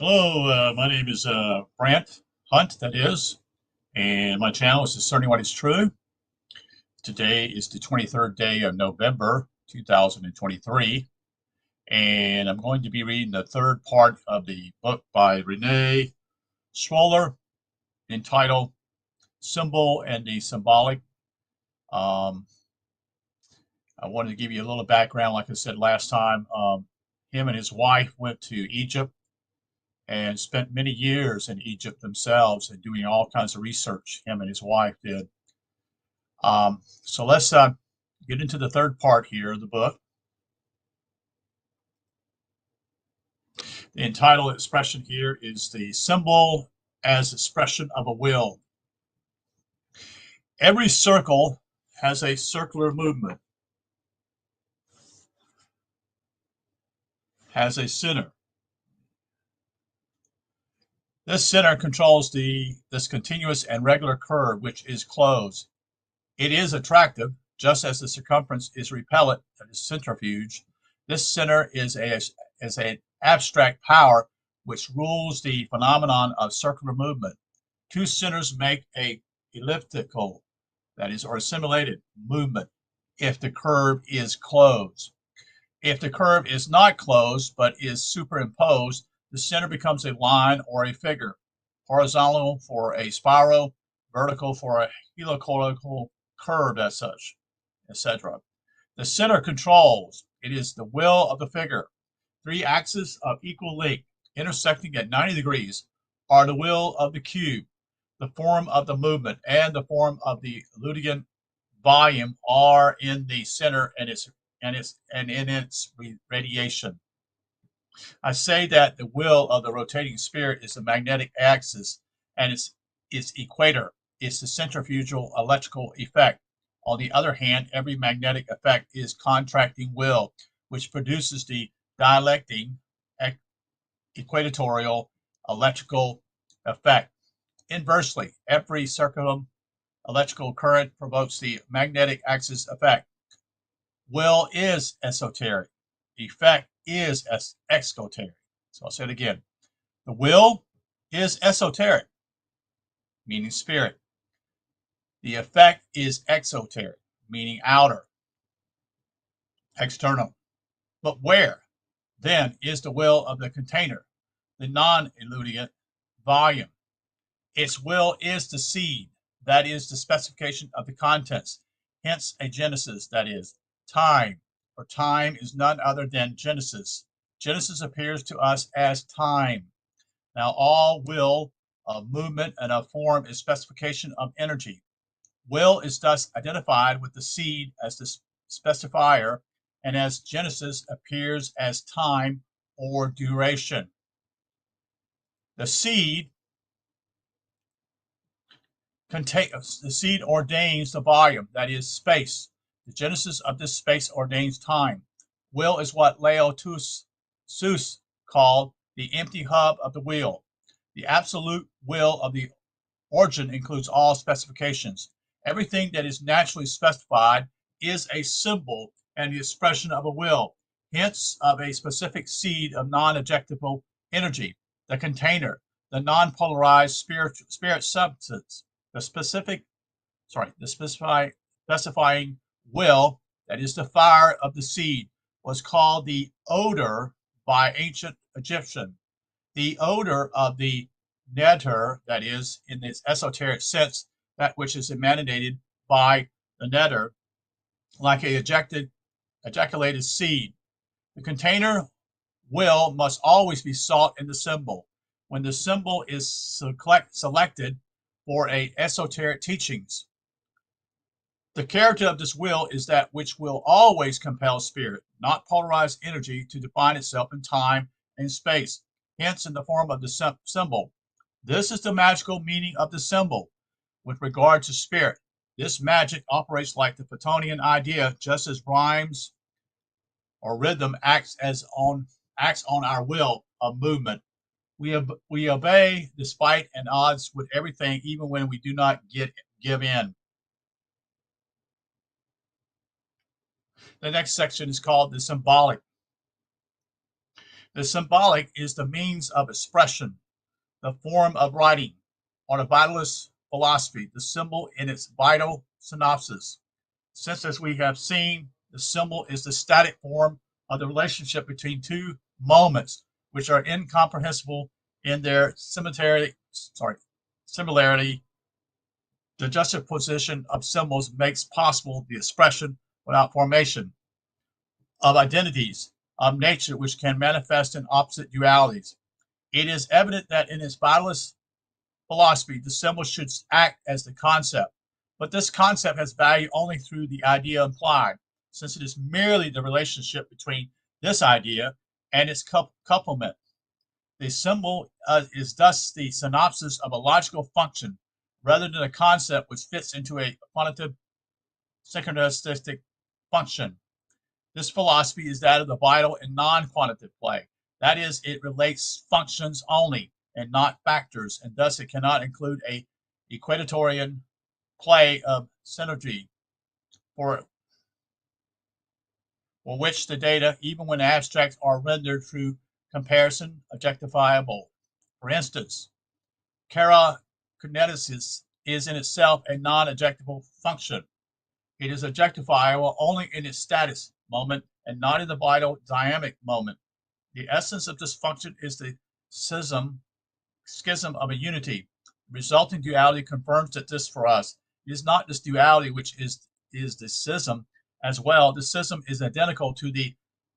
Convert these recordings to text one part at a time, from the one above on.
Hello, my name is Brant Hunt, that is, and my channel is Discerning What is True. Today is the 23rd day of November 2023, and I'm going to be reading the third part of the book by Rene Schwaller entitled Symbol and the Symbolic. Um, I wanted to give you a little background, like I said last time. Him and his wife went to Egypt and spent many years in Egypt themselves and doing all kinds of research. Him and his wife did. So let's get into the third part here of the book. The entitled expression here is the symbol as expression of a will. Every circle has a circular movement, has a center. This center controls this continuous and regular curve, which is closed. It is attractive, just as the circumference is repellent of the centrifuge. This center is an abstract power which rules the phenomenon of circular movement. Two centers make a elliptical, that is, or simulated movement if the curve is closed. If the curve is not closed but is superimposed, the center becomes a line or a figure, horizontal for a spiral, vertical for a helicoidal curve as such, etc. The center controls. It is the will of the figure. Three axes of equal length intersecting at 90 degrees are the will of the cube. The form of the movement and the form of the Lubicz volume are in the center and in its radiation. I say that the will of the rotating spirit is the magnetic axis and its equator. It's the centrifugal electrical effect. On the other hand, every magnetic effect is contracting will, which produces the dielectric equatorial electrical effect. Inversely, every circular electrical current provokes the magnetic axis effect. Will is esoteric. Effect is exoteric. So I'll say it again. The will is esoteric, meaning spirit. The effect is exoteric, meaning outer, external. But where, then, is the will of the container, the non-eludiant volume? Its will is the seed, that is, the specification of the contents, hence a genesis, that is, time, for time is none other than Genesis. Genesis appears to us as time. Now, all will of movement and of form is specification of energy. Will is thus identified with the seed as the specifier, and as Genesis appears as time or duration. The seed ordains the volume, that is, space. The genesis of this space ordains time. Will is what Lao Tzu called the empty hub of the wheel. The absolute will of the origin includes all specifications. Everything that is naturally specified is a symbol and the expression of a will, hence of a specific seed of non-ejectable energy, the container, the non-polarized spirit substance. The specifying will, that is the fire of the seed, was called the odor by ancient Egyptian. The odor of the nether, that is, in its esoteric sense, that which is emanated by the nether, like a ejaculated seed. The container will must always be sought in the symbol. When the symbol is selected for a esoteric teachings, the character of this will is that which will always compel spirit, not polarized energy, to define itself in time and space, hence in the form of the symbol. This is the magical meaning of the symbol. With regard to spirit, this magic operates like the Platonian idea, just as rhymes or rhythm acts on our will of movement. We obey despite and odds with everything, even when we do not give in. The next section is called the symbolic. The symbolic is the means of expression, the form of writing, or the vitalist philosophy, the symbol in its vital synopsis. Since, as we have seen, the symbol is the static form of the relationship between two moments, which are incomprehensible in their similarity, the juxtaposition of symbols makes possible the expression without formation of identities of nature which can manifest in opposite dualities. It is evident that in its vitalist philosophy, the symbol should act as the concept, but this concept has value only through the idea implied, since it is merely the relationship between this idea and its complement. The symbol is thus the synopsis of a logical function rather than a concept which fits into a quantitative synchronistic function. This philosophy is that of the vital and non-quantitative play. That is, it relates functions only and not factors, and thus it cannot include a equatorial play of synergy for which the data, even when abstract, are rendered through comparison objectifiable. For instance, kinetics is in itself a non-objectifiable function. It is objectifiable only in its status moment and not in the vital dynamic moment. The essence of this function is the schism of a unity. Resulting duality confirms that this for us is not this duality which is the schism as well. The schism is identical to the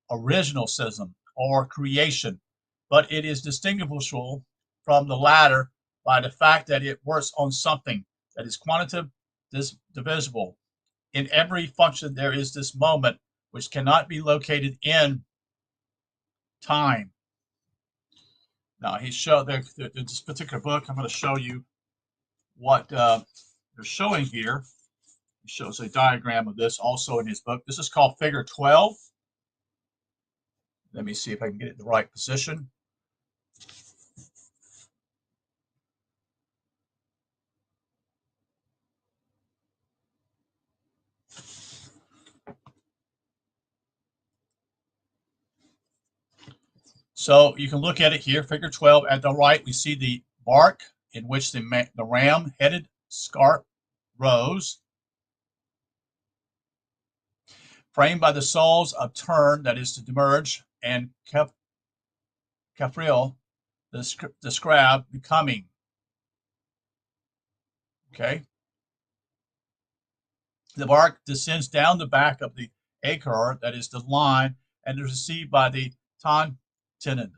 original schism or creation, but it is distinguishable from the latter by the fact that it works on something that is quantitative, divisible. In every function, there is this moment which cannot be located in time. Now, he showed there in this particular book. I'm going to show you what they're showing here. He shows a diagram of this also in his book. This is called Figure 12. Let me see if I can get it in the right position. So you can look at it here, Figure 12. At the right, we see the bark in which the ram-headed scarp rose, framed by the souls of turn, that is to demerge, and Kafriel, the scribe, becoming. Okay. The bark descends down the back of the acre, that is the line, and is received by the Tantinid.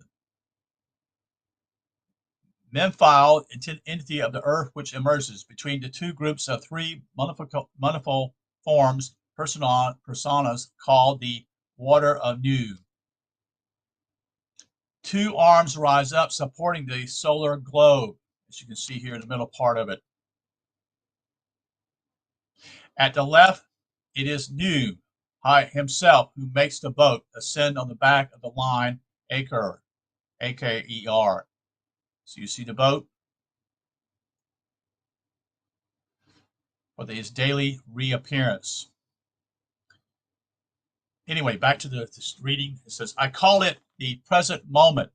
Memphile entity of the earth which emerges between the two groups of three manifold forms, personas called the water of Nu. Two arms rise up supporting the solar globe, as you can see here in the middle part of it. At the left, it is Nu himself who makes the boat ascend on the back of the line Aker, A-K-E-R. So you see the boat for his daily reappearance. Anyway, back to this reading. It says, I call it the present moment.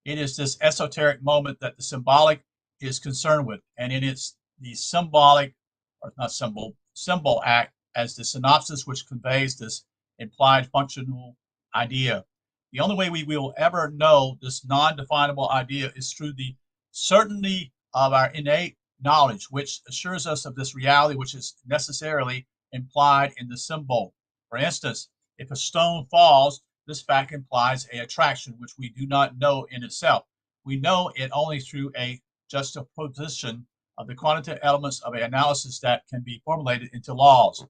It is this esoteric moment that the symbolic is concerned with, and in its the symbolic, or not symbol act as the synopsis which conveys this implied functional idea. The only way we will ever know this non-definable idea is through the certainty of our innate knowledge, which assures us of this reality which is necessarily implied in the symbol. For instance, if a stone falls, this fact implies an attraction which we do not know in itself. We know it only through a juxtaposition of the quantitative elements of an analysis that can be formulated into laws.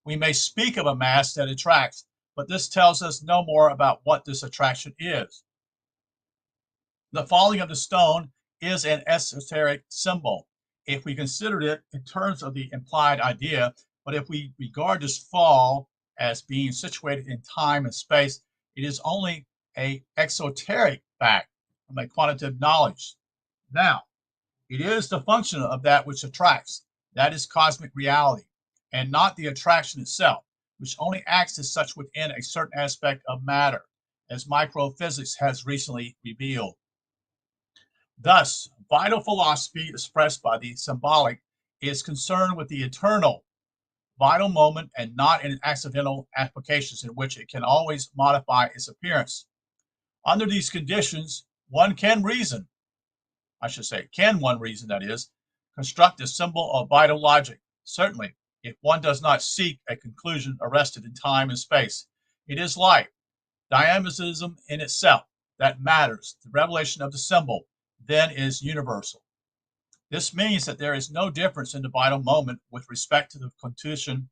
We may speak of a mass that attracts, but this tells us no more about what this attraction is. The falling of the stone is an esoteric symbol if we consider it in terms of the implied idea, but if we regard this fall as being situated in time and space, it is only an exoteric fact from a quantitative knowledge. Now, it is the function of that which attracts, that is cosmic reality, and not the attraction itself, which only acts as such within a certain aspect of matter. as microphysics has recently revealed. Thus, vital philosophy expressed by the symbolic is concerned with the eternal vital moment and not in accidental applications in which it can always modify its appearance. Under these conditions, one can reason, that is, construct a symbol of vital logic. Certainly, if one does not seek a conclusion arrested in time and space, it is life, dynamism in itself, that matters. The revelation of the symbol then is universal. This means that there is no difference in the vital moment with respect to the condition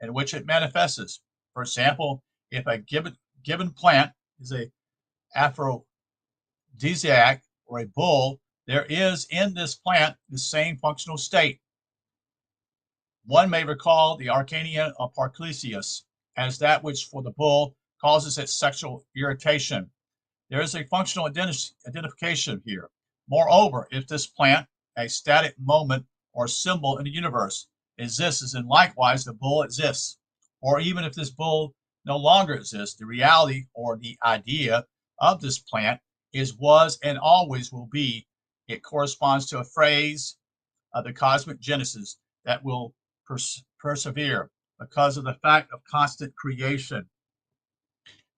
in which it manifests. For example, if a given plant is an aphrodisiac or a bull, there is in this plant the same functional state. One may recall the Arcania of Paracelsus as that which for the bull causes its sexual irritation. There is a functional identification here. Moreover, if this plant, a static moment or symbol in the universe, exists, and likewise the bull exists, or even if this bull no longer exists, the reality or the idea of this plant is, was, and always will be. It corresponds to a phrase of the cosmic genesis that will persevere because of the fact of constant creation.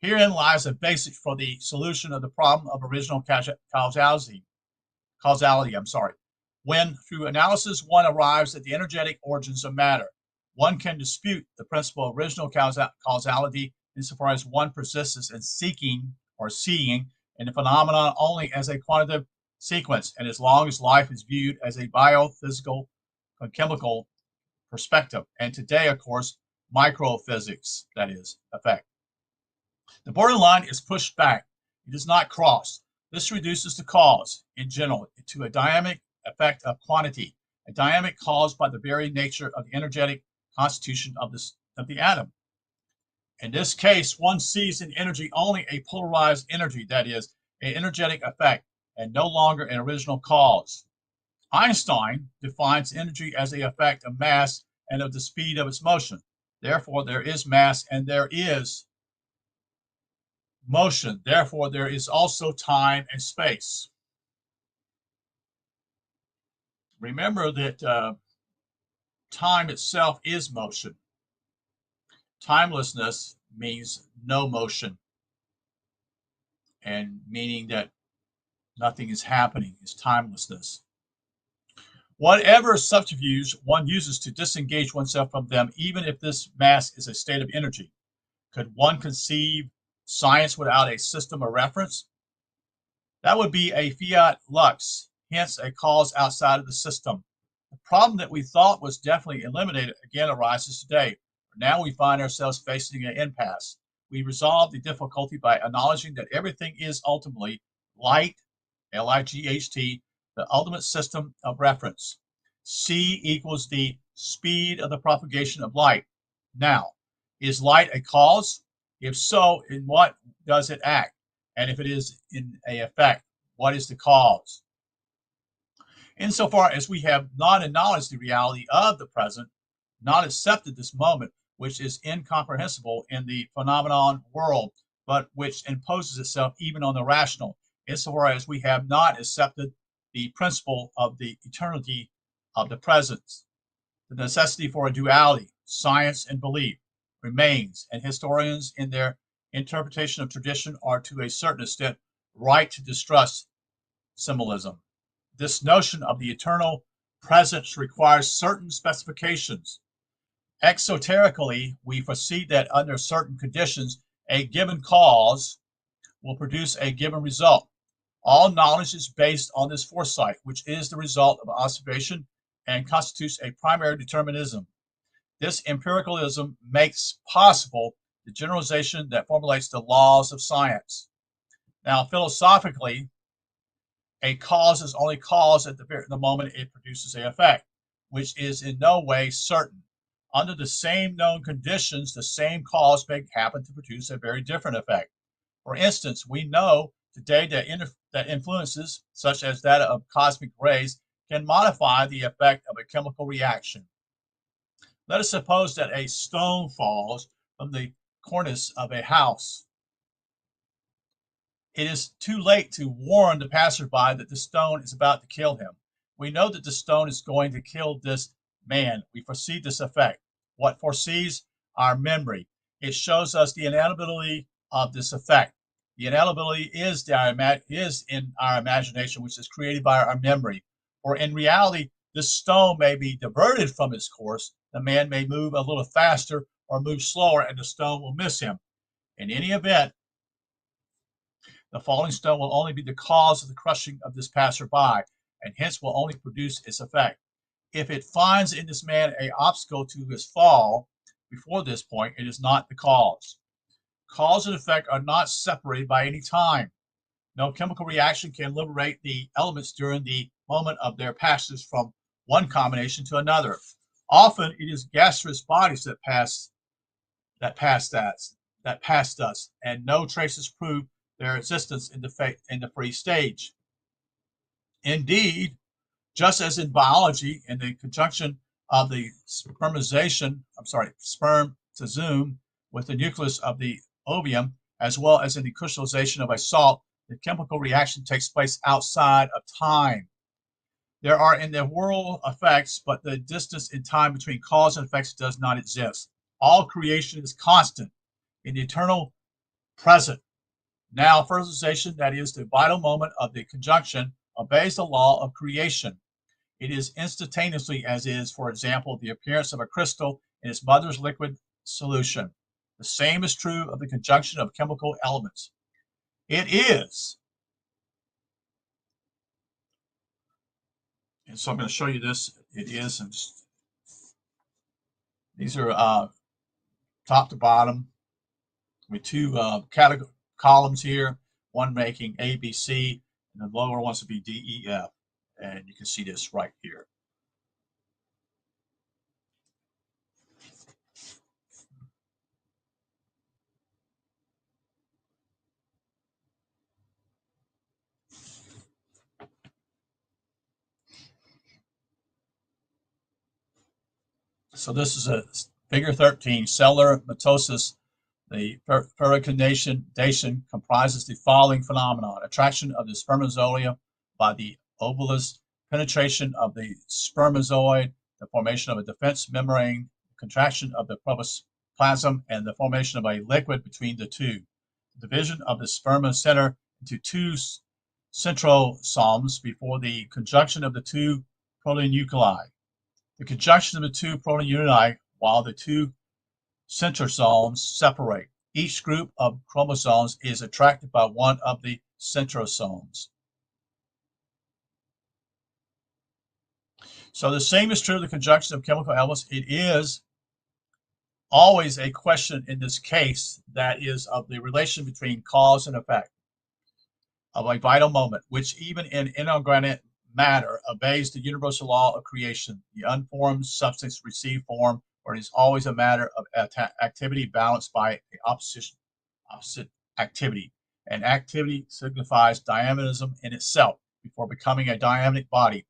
Herein lies a basis for the solution of the problem of original causality. When, through analysis, one arrives at the energetic origins of matter, one can dispute the principle of original causality insofar as one persists in seeking or seeing in the phenomenon only as a quantitative sequence, and as long as life is viewed as a biophysical, chemical perspective, and today, of course, microphysics, that is, effect. The borderline is pushed back. It is not crossed. This reduces the cause, in general, to a dynamic effect of quantity, a dynamic caused by the very nature of the energetic constitution of the atom. In this case, one sees in energy only a polarized energy, that is, an energetic effect, and no longer an original cause. Einstein defines energy as the effect of mass and of the speed of its motion. Therefore, there is mass and there is motion. Therefore, there is also time and space. Remember that time itself is motion. Timelessness means no motion, and meaning that nothing is happening is timelessness. Whatever subterfuge one uses to disengage oneself from them, even if this mass is a state of energy, could one conceive science without a system of reference? That would be a fiat lux, hence a cause outside of the system. The problem that we thought was definitely eliminated again arises today. Now we find ourselves facing an impasse. We resolve the difficulty by acknowledging that everything is ultimately light, L-I-G-H-T, the ultimate system of reference. C equals the speed of the propagation of light. Now, is light a cause? If so, in what does it act? And if it is in a effect, what is the cause? Insofar as we have not acknowledged the reality of the present, not accepted this moment, which is incomprehensible in the phenomenon world, but which imposes itself even on the rational, insofar as we have not accepted the principle of the eternity of the present, the necessity for a duality, science and belief, remains, and historians in their interpretation of tradition are to a certain extent right to distrust symbolism. This notion of the eternal presence requires certain specifications. Exoterically, we foresee that under certain conditions, a given cause will produce a given result. All knowledge is based on this foresight, which is the result of observation and constitutes a primary determinism. This empiricalism makes possible the generalization that formulates the laws of science. Now, philosophically, a cause is only cause at the moment it produces an effect, which is in no way certain. Under the same known conditions, the same cause may happen to produce a very different effect. For instance, we know today that influences, such as that of cosmic rays, can modify the effect of a chemical reaction. Let us suppose that a stone falls from the cornice of a house. It is too late to warn the passerby that the stone is about to kill him. We know that the stone is going to kill this man. We foresee this effect. What foresees? Our memory. It shows us the inevitability of this effect. The inevitability is in our imagination, which is created by our memory. Or in reality, this stone may be diverted from its course. The man may move a little faster or move slower, and the stone will miss him. In any event, the falling stone will only be the cause of the crushing of this passerby, and hence will only produce its effect. If it finds in this man an obstacle to his fall before this point, it is not the cause. Cause and effect are not separated by any time. No chemical reaction can liberate the elements during the moment of their passage from one combination to another. Often it is gaseous bodies that passed us, and no traces prove their existence in the free stage. Indeed, just as in biology, in the conjunction of the spermatozoon with the nucleus of the ovum, as well as in the crystallization of a salt, the chemical reaction takes place outside of time. There are in the world effects, but the distance in time between cause and effects does not exist. All creation is constant in the eternal present. Now, fertilization, that is the vital moment of the conjunction, obeys the law of creation. It is instantaneously, as is, for example, the appearance of a crystal in its mother's liquid solution. The same is true of the conjunction of chemical elements. It is. And so I'm going to show you this. It is. And these are top to bottom with two columns here, one making A, B, C, and the lower ones would be D, E, F. And you can see this right here. So this is a figure 13, cellular mitosis. The fecundation comprises the following phenomenon: attraction of the spermatozoa by the ovules, penetration of the spermatozoid, the formation of a defense membrane, contraction of the protoplasm, and the formation of a liquid between the two. The division of the spermacenter into two centrosomes before the conjunction of the two proteonuclei. The conjunction of the two protein unite while the two centrosomes separate. Each group of chromosomes is attracted by one of the centrosomes. So the same is true of the conjunction of chemical elements. It is always a question in this case that is of the relation between cause and effect of a vital moment, which even in inorganic matter obeys the universal law of creation. The unformed substance receives form, or it is always a matter of activity balanced by the opposite activity. And activity signifies dynamism in itself before becoming a dynamic body.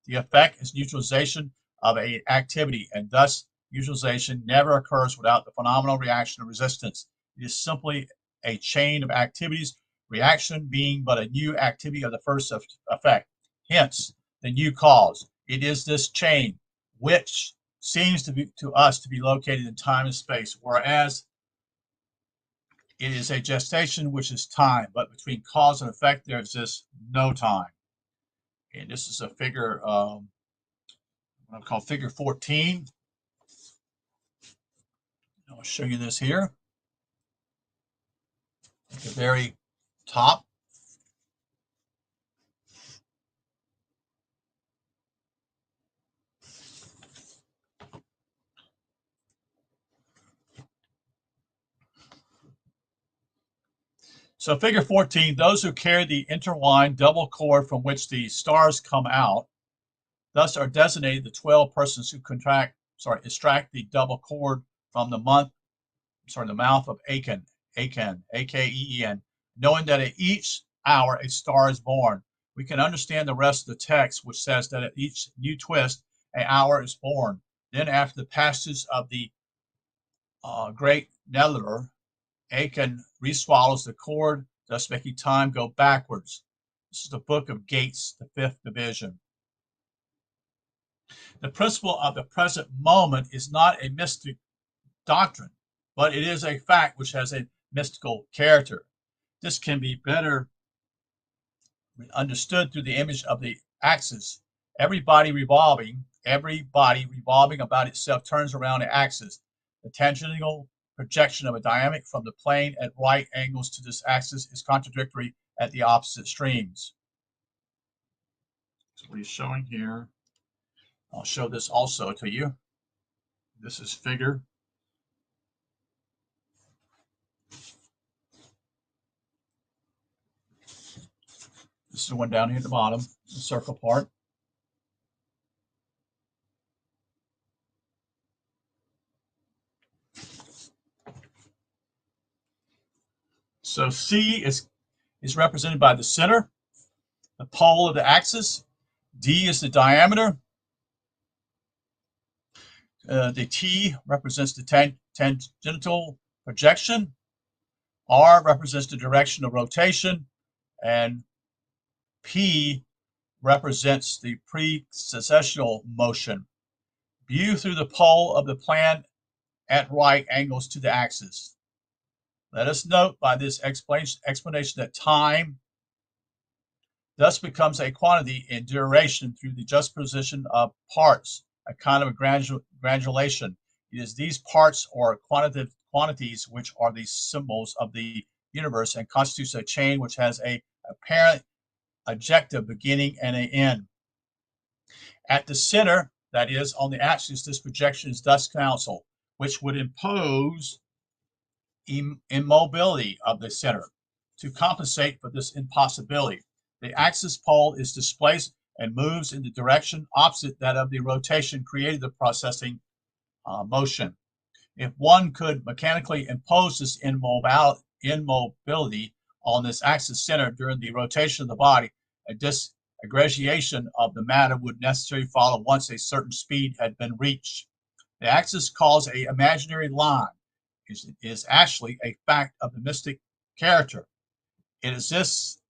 The effect is neutralization of an activity, and thus neutralization never occurs without the phenomenal reaction of resistance. It is simply a chain of activities, reaction being but a new activity of the first effect. Hence, the new cause. It is this chain which seems to us to be located in time and space, whereas it is a gestation which is time, but between cause and effect there exists no time. And this is a figure, what I call figure 14. I'll show you this here. At the very top. So figure 14, those who carry the intertwined double cord from which the stars come out, thus are designated the 12 persons who extract the double cord from the mouth of Aken, A-K-E-E-N, knowing that at each hour a star is born. We can understand the rest of the text, which says that at each new twist, an hour is born. Then after the passage of the great nebular, Aken reswallows the cord thus making time go backwards. This is the book of Gates, the fifth division. The principle of the present moment is not a mystic doctrine, but it is a fact which has a mystical character. This can be better understood through the image of the axis. Every body revolving about itself turns around an axis. The tangential projection of a dynamic from the plane at right angles to this axis is contradictory at the opposite extremes. So what he's showing here, I'll show this also to you. This is figure. This is the one down here at the bottom, the circle part. So C is represented by the center, the pole of the axis. D is the diameter. The T represents the tangential projection. R represents the direction of rotation. And P represents the precessional motion. View through the pole of the plan at right angles to the axis. Let us note by this explanation that time thus becomes a quantity in duration through the juxtaposition of parts, a kind of a granulation. It is these parts or quantities which are the symbols of the universe and constitutes a chain which has a apparent objective beginning and an end. At the center, that is, on the axis, this projection is thus counseled, which would impose immobility of the center to compensate for this impossibility. The axis pole is displaced and moves in the direction opposite that of the rotation created the processing motion. If one could mechanically impose this immobility on this axis center during the rotation of the body, a disaggregation of the matter would necessarily follow once a certain speed had been reached. The axis caused an imaginary line is actually a fact of the mystic character. It exists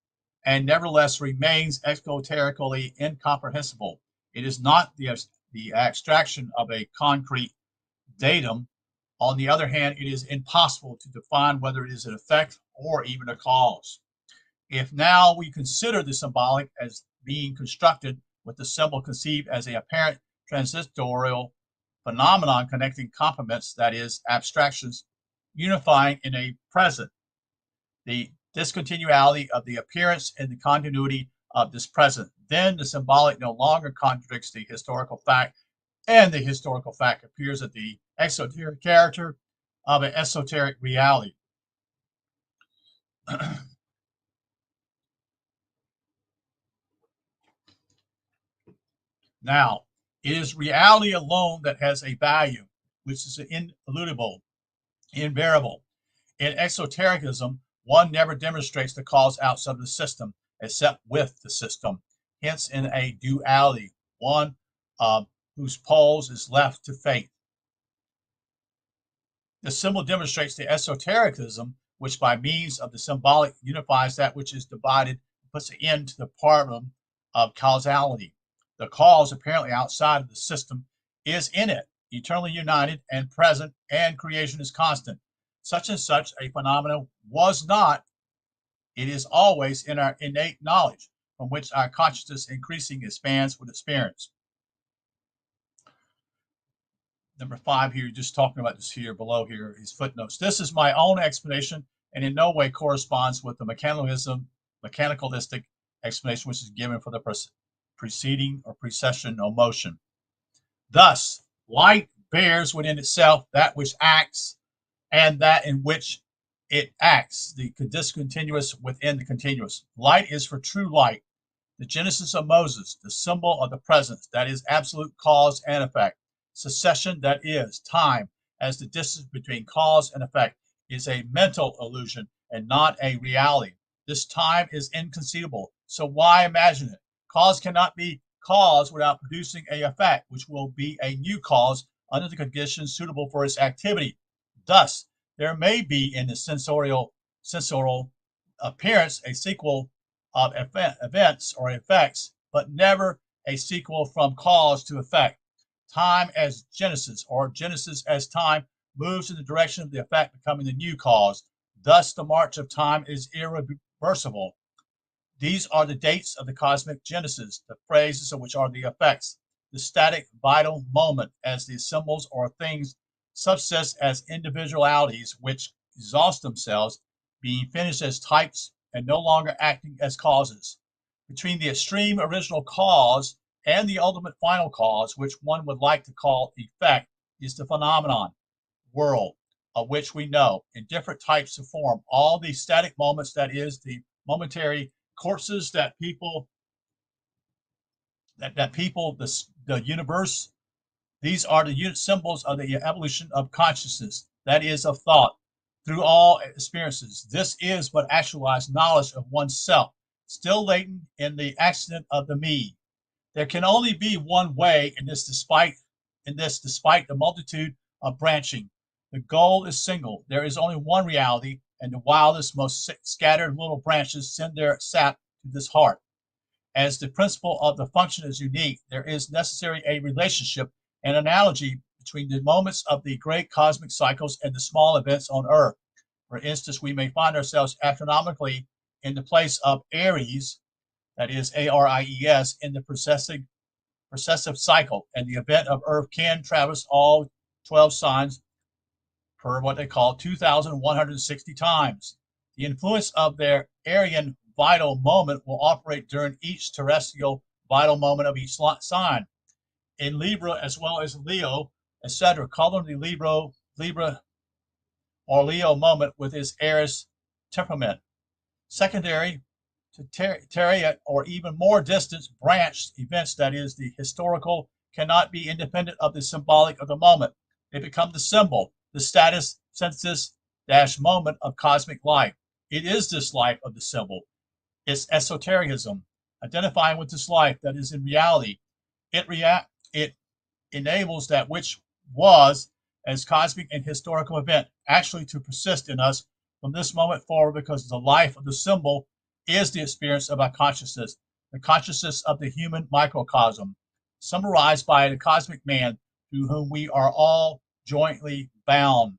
and nevertheless remains exoterically incomprehensible. It is not the abstraction of a concrete datum. On the other hand, it is impossible to define whether it is an effect or even a cause. If now we consider the symbolic as being constructed with the symbol conceived as an apparent transitorial phenomenon connecting complements, that is, abstractions, unifying in a present, the discontinuity of the appearance and the continuity of this present, then the symbolic no longer contradicts the historical fact, and the historical fact appears at the exoteric character of an esoteric reality. Now, it is reality alone that has a value, which is ineludible, invariable. In exotericism, one never demonstrates the cause outside of the system, except with the system. Hence, in a duality, one whose poles is left to fate. The symbol demonstrates the esotericism, which by means of the symbolic unifies that which is divided, puts an end to the problem of causality. The cause, apparently outside of the system, is in it, eternally united and present, and creation is constant. Such and such a phenomenon was not, it is always in our innate knowledge, from which our consciousness increasing expands with experience. Number 5 here, just talking about this here below here, is footnotes. This is my own explanation and in no way corresponds with the mechanicalistic explanation which is given for the preceding or precession or motion. Thus, light bears within itself that which acts and that in which it acts, the discontinuous within the continuous. Light is for true light, the genesis of Moses, the symbol of the presence, that is absolute cause and effect. Succession, that is time, as the distance between cause and effect, is a mental illusion and not a reality. This time is inconceivable, so why imagine it? Cause cannot be cause without producing an effect, which will be a new cause under the conditions suitable for its activity. Thus, there may be in the sensorial appearance a sequel of events or effects, but never a sequel from cause to effect. Time as genesis, or genesis as time, moves in the direction of the effect becoming the new cause. Thus, the march of time is irreversible. These are the dates of the cosmic genesis, the phrases of which are the effects. The static vital moment, as the symbols or things subsist as individualities which exhaust themselves, being finished as types and no longer acting as causes. Between the extreme original cause and the ultimate final cause, which one would like to call effect, is the phenomenon, world, of which we know in different types of form. All these static moments, that is, the momentary corpses that people, the universe, these are the symbols of the evolution of consciousness, that is, of thought, through all experiences. This is but actualized knowledge of oneself, still latent in the accident of the me. There can only be one way in this, despite the multitude of branching. The goal is single. There is only one reality, and the wildest, most scattered little branches send their sap to this heart. As the principle of the function is unique, there is necessary a relationship, an analogy between the moments of the great cosmic cycles and the small events on Earth. For instance, we may find ourselves astronomically in the place of Aries, that is Aries, in the precessive cycle, and the event of Earth can traverse all 12 signs per what they call 2,160 times. The influence of their Aryan vital moment will operate during each terrestrial vital moment of each sign. In Libra as well as Leo, etc., call them the Libra or Leo moment with its Aries temperament. Secondary to Terriot, or even more distant branched events, that is, the historical, cannot be independent of the symbolic of the moment. They become the symbol, the status, synthesis, moment of cosmic life. It is this life of the symbol. It's esotericism, identifying with this life that is in reality. It enables that which was as cosmic and historical event actually to persist in us from this moment forward, because the life of the symbol is the experience of our consciousness, the consciousness of the human microcosm, summarized by the cosmic man through whom we are all jointly bound.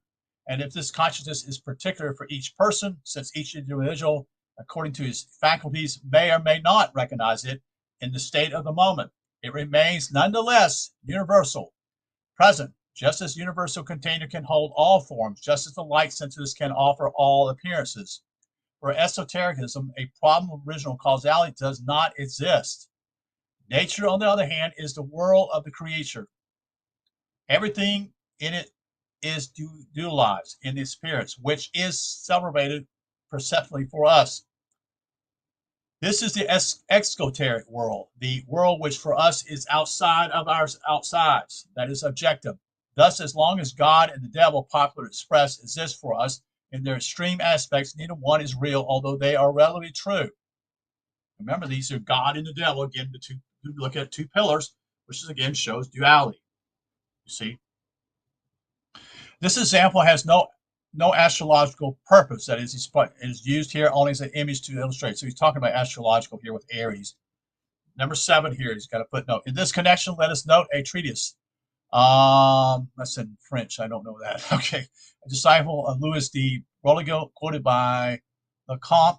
And if this consciousness is particular for each person, since each individual, according to his faculties, may or may not recognize it in the state of the moment, it remains nonetheless universal, present, just as universal container can hold all forms, just as the light senses can offer all appearances. For esotericism, a problem of original causality does not exist. Nature, on the other hand, is the world of the creature. Everything in it is dualized in the spirits, which is celebrated perceptually for us. This is the exoteric world, the world which for us is outside of our outsides, that is objective. Thus, as long as God and the devil, popular express, exist for us in their extreme aspects, neither one is real, although they are relatively true. Remember, these are God and the devil. Again, you look at two pillars, which is, again, shows duality. You see? This example has no astrological purpose. That is, it is used here only as an image to illustrate. So he's talking about astrological here with Aries. Number 7 here, he's got a footnote. In this connection, let us note a treatise. That's in French. I don't know that. Okay. A disciple of Louis de Broglie, quoted by Lecomte.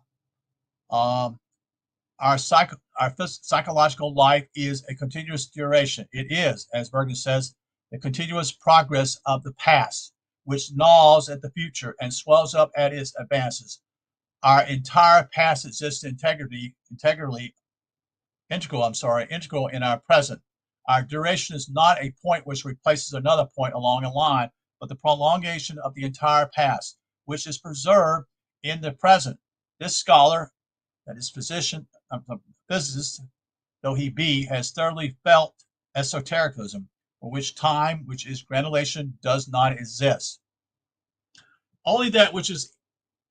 Our psychological life is a continuous duration. It is, as Bergen says, the continuous progress of the past, which gnaws at the future and swells up at its advances. Our entire past exists integral in our present. Our duration is not a point which replaces another point along a line, but the prolongation of the entire past, which is preserved in the present. This scholar, that is physicist, though he be, has thoroughly felt esotericism, for which time, which is granulation, does not exist. Only that which is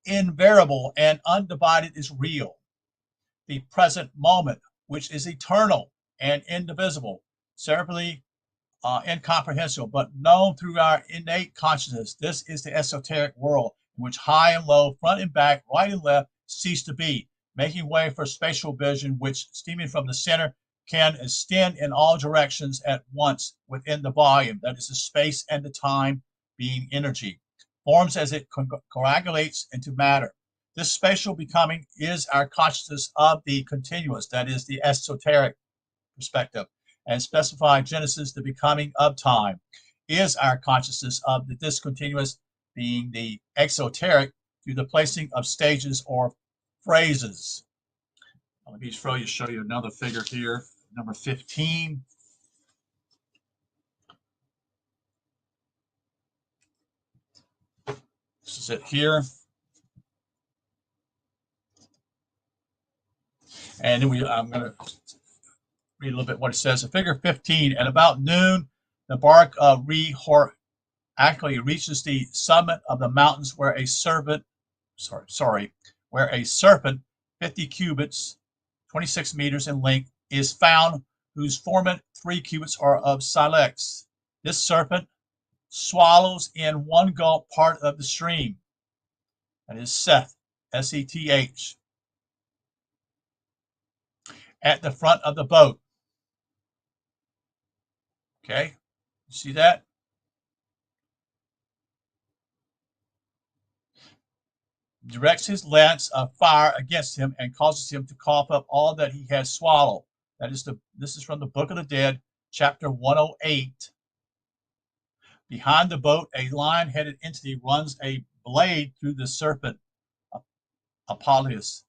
invariable and undivided is real. The present moment, which is eternal and indivisible, cerebrally incomprehensible, but known through our innate consciousness. This is the esoteric world, in which high and low, front and back, right and left, cease to be, making way for spatial vision, which, stemming from the center, can extend in all directions at once within the volume, that is the space and the time being energy, forms as it coagulates into matter. This spatial becoming is our consciousness of the continuous, that is the esoteric perspective, and specified Genesis, the becoming of time, is our consciousness of the discontinuous, being the exoteric, through the placing of stages or phrases. Let me show you another figure here, number 15. This is it here. And then I'm going to read a little bit what it says. In figure 15, at about noon, the bark of actually reaches the summit of the mountains where a serpent, where a serpent 50 cubits, 26 meters in length, is found, whose formant 3 cubits are of silex. This serpent swallows in one gulp part of the stream. That is Seth, S-E-T-H, at the front of the boat. Okay, you see that? Directs his lance of fire against him and causes him to cough up all that he has swallowed. This is from the Book of the Dead, chapter 108. Behind the boat, a lion-headed entity runs a blade through the serpent, Apollonius.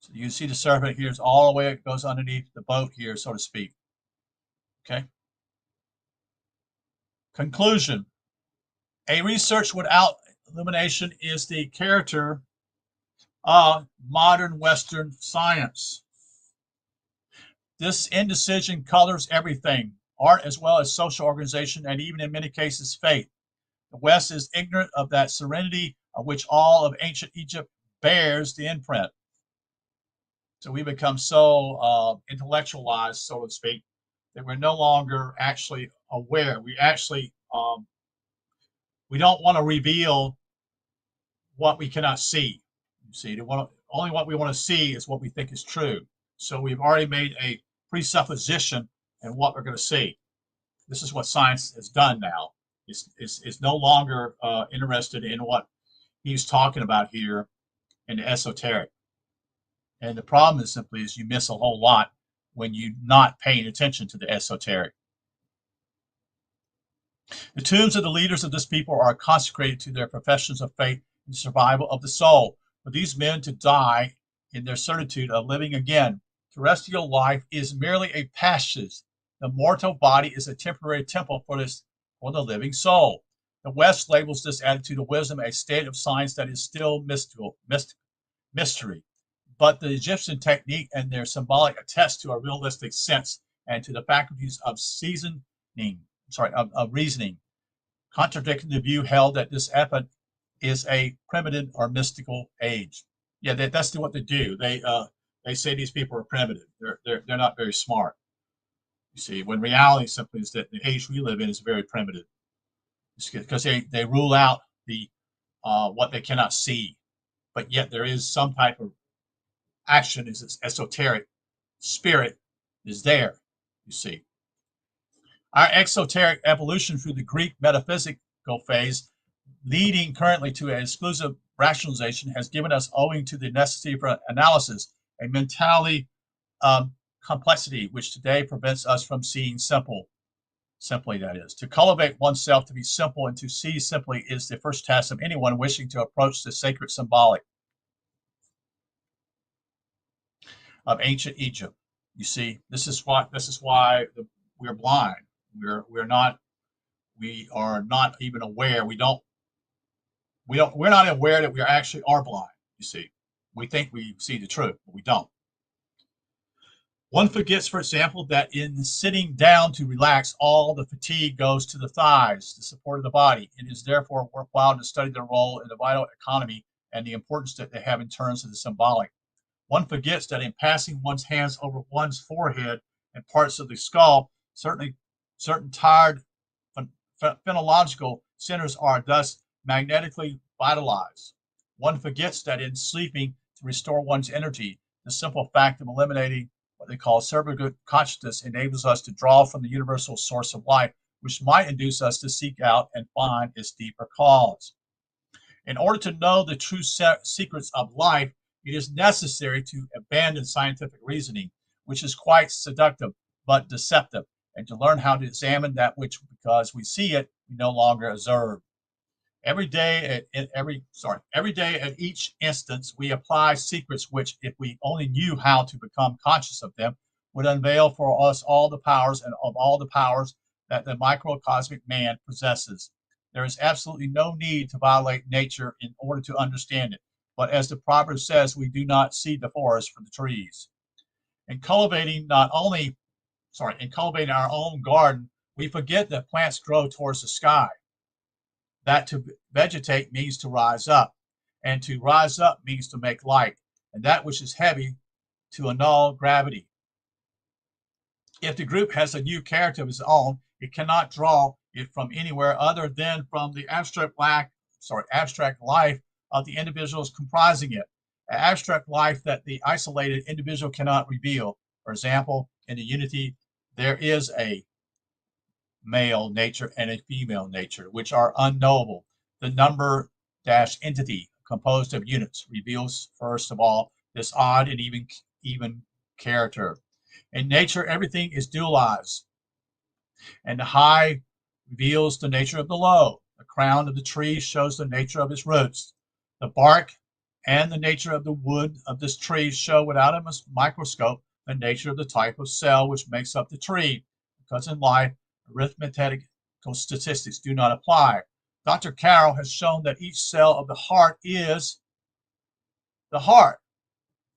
So you see the serpent here is all the way, it goes underneath the boat here, so to speak. Okay. Conclusion. A research without illumination is the character of modern Western science. This indecision colors everything, art as well as social organization, and even in many cases faith. The West is ignorant of that serenity of which all of ancient Egypt bears the imprint. So we become so intellectualized, so to speak, that we're no longer actually aware. We actually we don't want to reveal what we cannot see. You see, only what we want to see is what we think is true. So we've already made a presupposition in what we're going to see. This is what science has done now. It's no longer interested in what he's talking about here in the esoteric. And the problem is simply is you miss a whole lot when you're not paying attention to the esoteric. The tombs of the leaders of this people are consecrated to their professions of faith and the survival of the soul. For these men to die in their certitude of living again, terrestrial life is merely a passage. The mortal body is a temporary temple for the living soul. The West labels this attitude of wisdom a state of science that is still mystery. But the Egyptian technique and their symbolic attest to a realistic sense and to the faculties of reasoning, contradicting the view held that this epoch is a primitive or mystical age. Yeah, that's what they do. They say these people are primitive. They're not very smart. You see, when reality simply is that the age we live in is very primitive, because they rule out the what they cannot see, but yet there is some type of action, is esoteric spirit is there. You see, our exoteric evolution through the Greek metaphysical phase, leading currently to an exclusive rationalization, has given us, owing to the necessity for analysis, a mentality complexity which today prevents us from seeing simply, that is. To cultivate oneself to be simple and to see simply is the first task of anyone wishing to approach the sacred symbolic of ancient Egypt. You see, this is why we're blind. We are not even aware. We're not aware that we actually are blind. You see, we think we see the truth, but we don't. One forgets, for example, that in sitting down to relax, all the fatigue goes to the thighs, the support of the body. It is therefore worthwhile to study their role in the vital economy and the importance that they have in terms of the symbolic. One forgets that in passing one's hands over one's forehead and parts of the skull, certain tired phenological centers are thus magnetically vitalized. One forgets that in sleeping to restore one's energy, the simple fact of eliminating what they call surrogate consciousness enables us to draw from the universal source of life, which might induce us to seek out and find its deeper cause. In order to know the true secrets of life, it is necessary to abandon scientific reasoning, which is quite seductive but deceptive, and to learn how to examine that which, because we see it, we no longer observe. Every day at each instance, we apply secrets which, if we only knew how to become conscious of them, would unveil for us all the powers and of all the powers that the microcosmic man possesses. There is absolutely no need to violate nature in order to understand it. But as the proverb says, we do not see the forest for the trees. In cultivating in cultivating our own garden, we forget that plants grow towards the sky, that to vegetate means to rise up, and to rise up means to make light, and that which is heavy to annul gravity. If the group has a new character of its own, it cannot draw it from anywhere other than from the abstract life of the individuals comprising it, an abstract life that the isolated individual cannot reveal. For example, in the unity, there is a male nature and a female nature, which are unknowable. The number dash entity composed of units reveals, first of all, this odd and even character. In nature, everything is dualized, and the high reveals the nature of the low. The crown of the tree shows the nature of its roots. The bark and the nature of the wood of this tree show without a microscope the nature of the type of cell which makes up the tree, because in life, arithmetical statistics do not apply. Dr. Carroll has shown that each cell of the heart is the heart,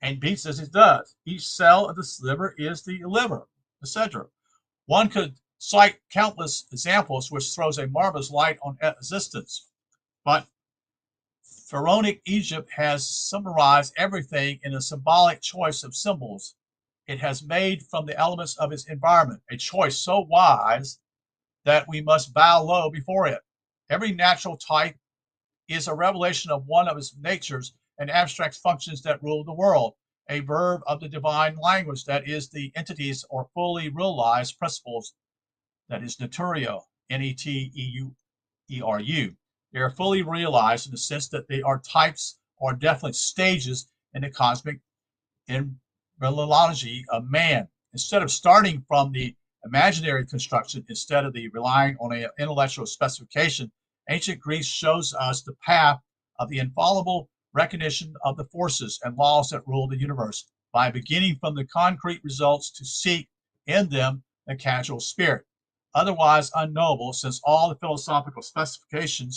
and beats as it does. Each cell of the liver is the liver, etc. One could cite countless examples which throws a marvelous light on existence, but Pharaonic Egypt has summarized everything in a symbolic choice of symbols it has made from the elements of its environment, a choice so wise that we must bow low before it. Every natural type is a revelation of one of its natures and abstract functions that rule the world, a verb of the divine language that is the entities or fully realized principles, that is naturio, Neteru. They are fully realized in the sense that they are types or definite stages in the cosmic embryology of man. Instead of starting from the imaginary construction, instead of the relying on an intellectual specification, ancient Greece shows us the path of the infallible recognition of the forces and laws that rule the universe by beginning from the concrete results to seek in them the causal spirit, otherwise unknowable, since all the philosophical speculation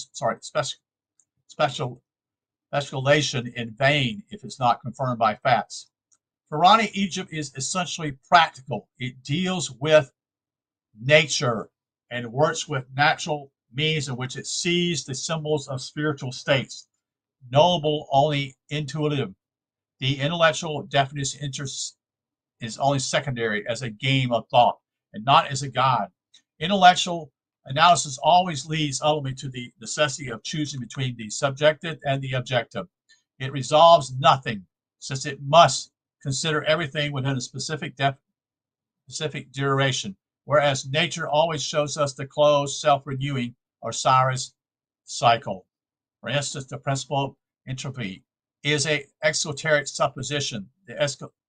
in vain if it's not confirmed by facts. Pharaonic Egypt is essentially practical. It deals with nature and works with natural means in which it sees the symbols of spiritual states, knowable only intuitive. The intellectual definition interest is only secondary as a game of thought and not as a god. Intellectual analysis always leads ultimately to the necessity of choosing between the subjective and the objective. It resolves nothing, since it must consider everything within a specific duration, whereas nature always shows us the closed, self-renewing Osiris cycle. For instance, the principle of entropy is an exoteric supposition. The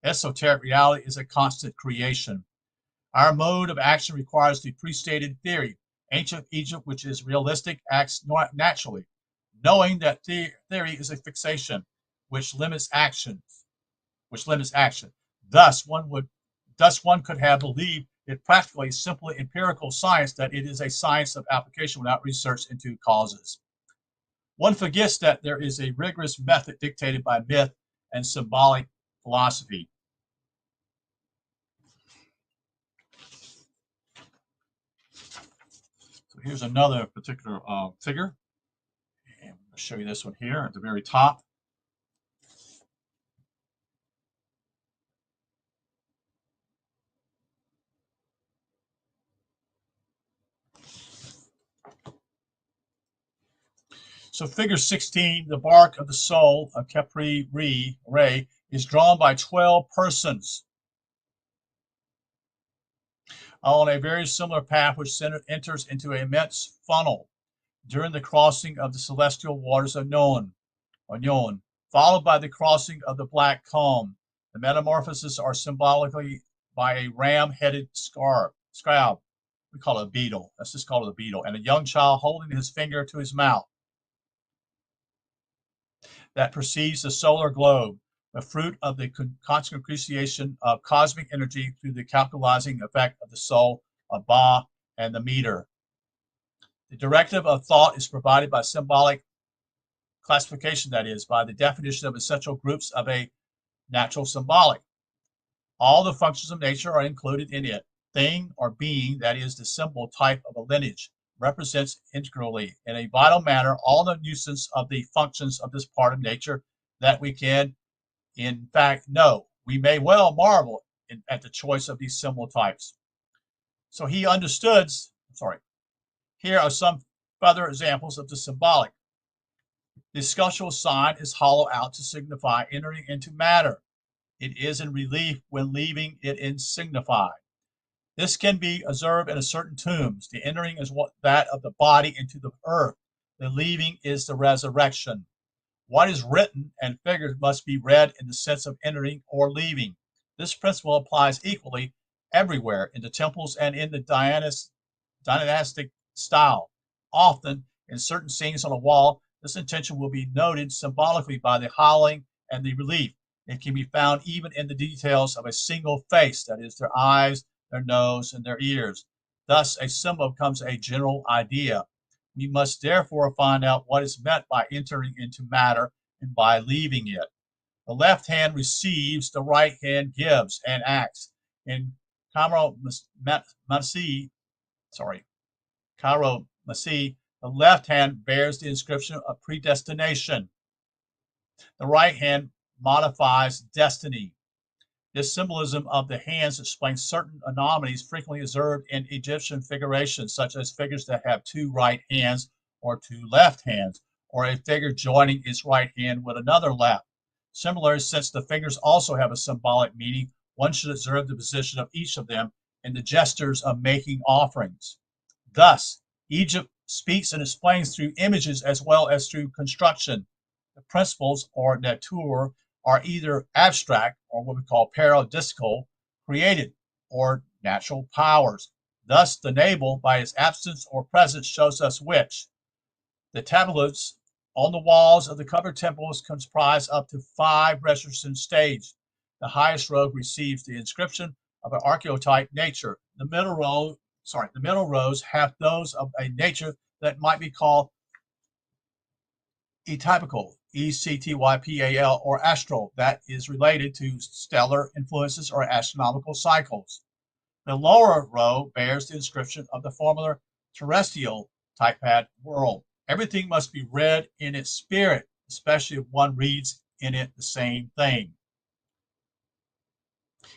esoteric reality is a constant creation. Our mode of action requires the pre-stated theory. Ancient Egypt, which is realistic, acts naturally, knowing that theory is a fixation which limits action. Thus, one could have believed it practically simply empirical science, that it is a science of application without research into causes. One forgets that there is a rigorous method dictated by myth and symbolic philosophy. So here's another particular figure. And I'll show you this one here at the very top. So figure 16, the bark of the soul of Capri Ray is drawn by 12 persons on a very similar path which enters into an immense funnel during the crossing of the celestial waters of Nyon, followed by the crossing of the black comb. The metamorphoses are symbolically by a ram-headed scrab. We call it a beetle. Let's just call it a beetle. And a young child holding his finger to his mouth that perceives the solar globe, the fruit of the constant appreciation of cosmic energy through the calculizing effect of the soul of Ba and the meter. The directive of thought is provided by symbolic classification, that is, by the definition of essential groups of a natural symbolic. All the functions of nature are included in it. Thing or being, that is, the symbol type of a lineage, represents integrally in a vital manner all the nuisance of the functions of this part of nature that we can, in fact, know. We may well marvel at the choice of these symbol types. So he understood, here are some further examples of the symbolic. The sculptural sign is hollowed out to signify entering into matter. It is in relief when leaving it insignified. This can be observed in certain tombs. The entering is that of the body into the earth. The leaving is the resurrection. What is written and figured must be read in the sense of entering or leaving. This principle applies equally everywhere in the temples and in the dynastic style. Often, in certain scenes on a wall, this intention will be noted symbolically by the hollowing and the relief. It can be found even in the details of a single face, that is, their eyes, their nose, and their ears. Thus, a symbol becomes a general idea. We must therefore find out what is meant by entering into matter and by leaving it. The left hand receives, the right hand gives and acts. In chiromancy, the left hand bears the inscription of predestination. The right hand modifies destiny. This symbolism of the hands explains certain anomalies frequently observed in Egyptian figurations, such as figures that have two right hands or two left hands, or a figure joining its right hand with another left. Similarly, since the fingers also have a symbolic meaning, one should observe the position of each of them in the gestures of making offerings. Thus, Egypt speaks and explains through images as well as through construction. The principles, or nature, are either abstract or what we call paradisical, created, or natural powers. Thus, the navel, by its absence or presence, shows us which. The tablets on the walls of the covered temples comprise up to 5 registers stage. The highest row receives the inscription of an archetype nature. The middle rows have those of a nature that might be called etypical, E-C-T-Y-P-A-L, or astral, that is related to stellar influences or astronomical cycles. The lower row bears the inscription of the former terrestrial typepad world. Everything must be read in its spirit, especially if one reads in it the same thing.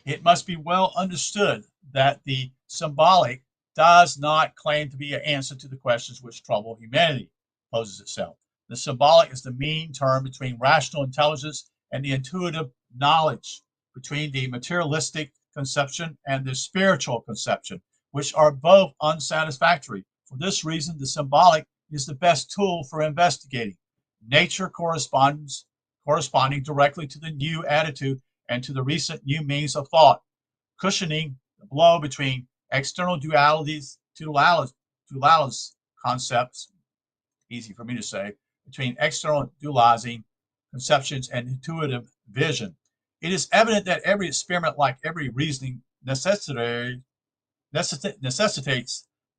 It must be well understood that the symbolic does not claim to be an answer to the questions which trouble humanity poses itself. The symbolic is the mean term between rational intelligence and the intuitive knowledge, between the materialistic conception and the spiritual conception, which are both unsatisfactory. For this reason, the symbolic is the best tool for investigating nature corresponding directly to the new attitude and to the recent new means of thought, cushioning the blow between external dualities concepts, easy for me to say, between external dualizing conceptions and intuitive vision. It is evident that every experiment, like every reasoning, necessitates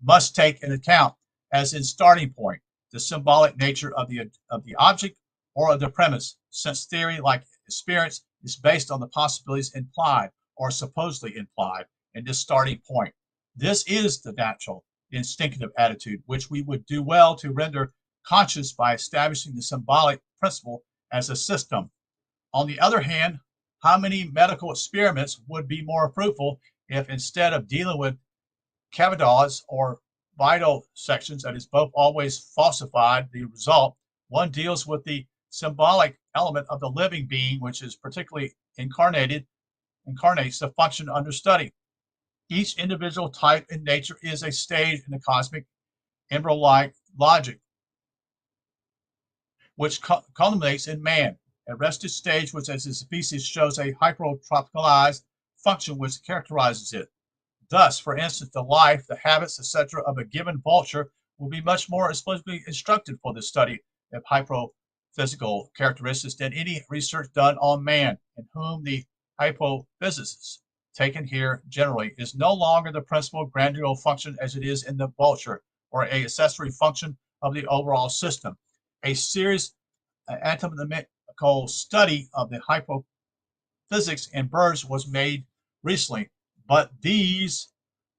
must take into account, as in starting point, the symbolic nature of the object or of the premise, since theory, like experience, is based on the possibilities implied or supposedly implied in this starting point. This is the natural, instinctive attitude which we would do well to render conscious by establishing the symbolic principle as a system. On the other hand, how many medical experiments would be more fruitful if, instead of dealing with cavities or vital sections, that is both always falsified the result, One deals with the symbolic element of the living being, which is particularly incarnates the function under study. Each individual type in nature is a stage in the cosmic embryonic logic, which culminates in man, a rested stage which as a species shows a hypertropicalized function which characterizes it. Thus, for instance, the life, the habits, etc. of a given vulture will be much more explicitly instructed for the study of hypophysical characteristics than any research done on man, in whom the hypophysicists, taken here generally, is no longer the principal granular function as it is in the vulture, or a accessory function of the overall system. A serious anatomical study of the hypophysics in birds was made recently, but these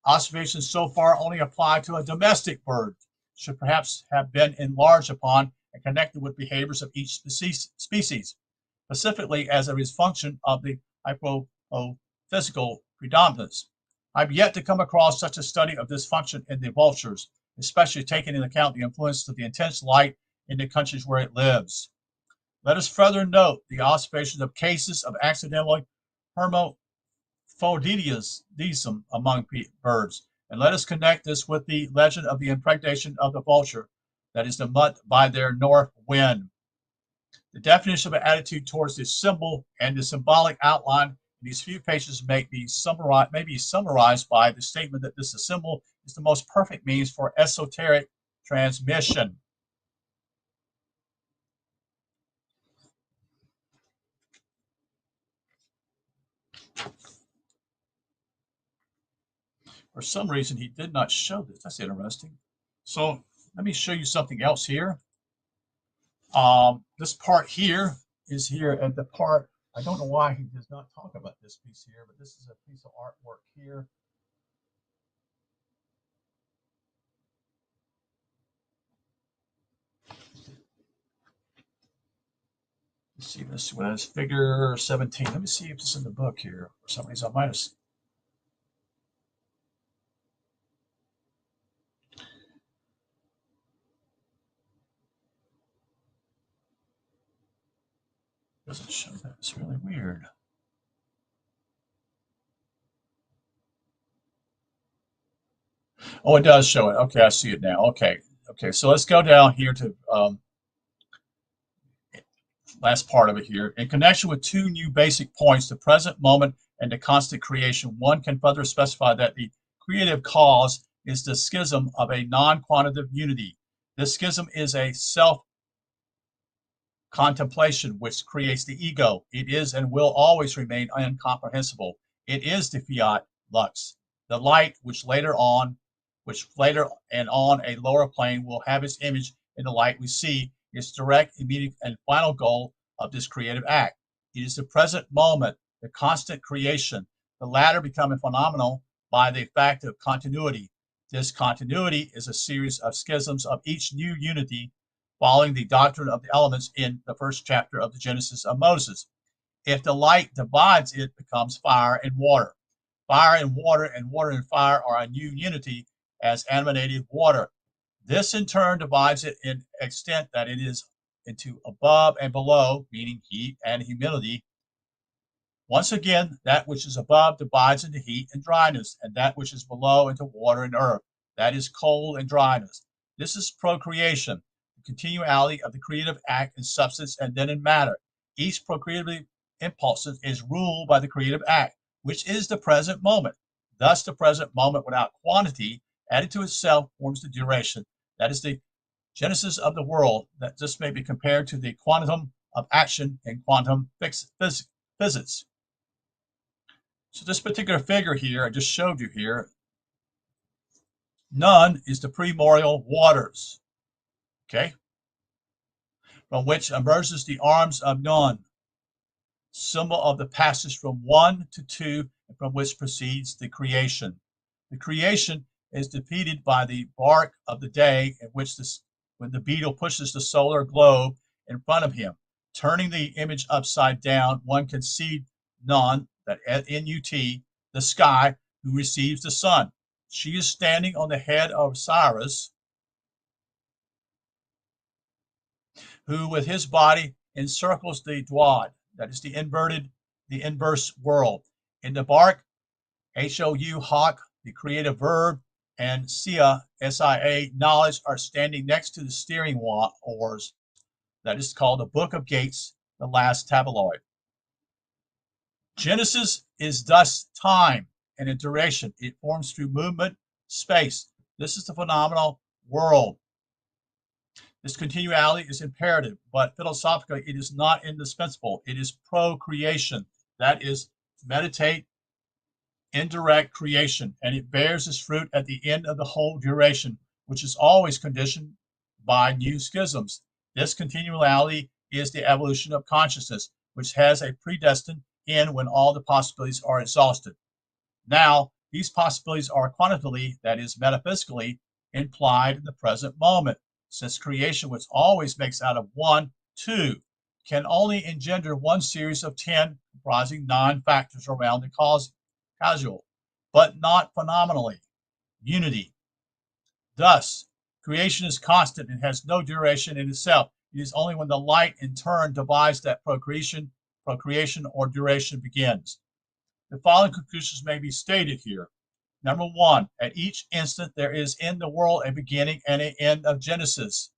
observations so far only apply to a domestic bird, should perhaps have been enlarged upon and connected with behaviors of each species, specifically as a function of the hypophysical predominance. I've yet to come across such a study of this function in the vultures, especially taking into account the influence of the intense light in the countries where it lives. Let us further note the observations of cases of accidental hermaphrodism among birds, and let us connect this with the legend of the impregnation of the vulture, that is the month by their north wind. The definition of an attitude towards the symbol and the symbolic outline in these few pages may be summarized by the statement that this symbol is the most perfect means for esoteric transmission. For some reason, he did not show this. That's interesting. So let me show you something else here. This part here is here at the part. I don't know why he does not talk about this piece here, but this is a piece of artwork here. Let's see, this was figure 17. Let me see if it's in the book here. For some reason, I might have. Doesn't show that. It's really weird. Oh, it does show it. Okay, I see it now. Okay, so let's go down here to last part of it here. In connection with two new basic points, the present moment and the constant creation, one can further specify that the creative cause is the schism of a non-quantitative unity. This schism is a self-contemplation which creates the ego. It is and will always remain incomprehensible. It is the fiat lux, the light which later and on a lower plane will have its image in the light we see, its direct, immediate, and final goal of this creative act. It is the present moment, the constant creation, the latter becoming phenomenal by the fact of continuity. This continuity is a series of schisms of each new unity, following the doctrine of the elements in the first chapter of the Genesis of Moses. If the light divides, it becomes fire and water. Fire and water and fire are a new unity as animated water. This in turn divides it in extent that it is into above and below, meaning heat and humidity. Once again, that which is above divides into heat and dryness, and that which is below into water and earth. That is cold and dryness. This is procreation, the continuality of the creative act in substance and then in matter. Each procreative impulse is ruled by the creative act, which is the present moment. Thus, the present moment without quantity added to itself forms the duration. That is the genesis of the world, that this may be compared to the quantum of action in quantum physics. So this particular figure here, I just showed you here, none is the primordial waters, okay, from which emerges the arms of none, symbol of the passage from one to two, and from which proceeds the creation. The creation is defeated by the bark of the day, in which when the beetle pushes the solar globe in front of him, turning the image upside down, one can see none, that N-U-T, the sky, who receives the sun. She is standing on the head of Cyrus, who with his body encircles the dwad, that is the inverse world. In the bark, H-O-U, hawk, the creative verb, and sia, S-I-A, knowledge are standing next to the steering oars. That is called the Book of Gates, the last tabloid. Genesis is thus time and a duration. It forms through movement, space. This is the phenomenal world. This continuality is imperative, but philosophically, it is not indispensable. It is procreation. That is, meditate, indirect creation, and it bears its fruit at the end of the whole duration, which is always conditioned by new schisms. This continuality is the evolution of consciousness, which has a predestined end when all the possibilities are exhausted. Now, these possibilities are quantitatively, that is, metaphysically, implied in the present moment, since creation, which always makes out of 1, 2, can only engender one series of 10 comprising 9 factors around the causal, but not phenomenally. Unity. Thus, creation is constant and has no duration in itself. It is only when the light in turn divides that procreation or duration begins. The following conclusions may be stated here. Number 1, at each instant there is in the world a beginning and an end of Genesis.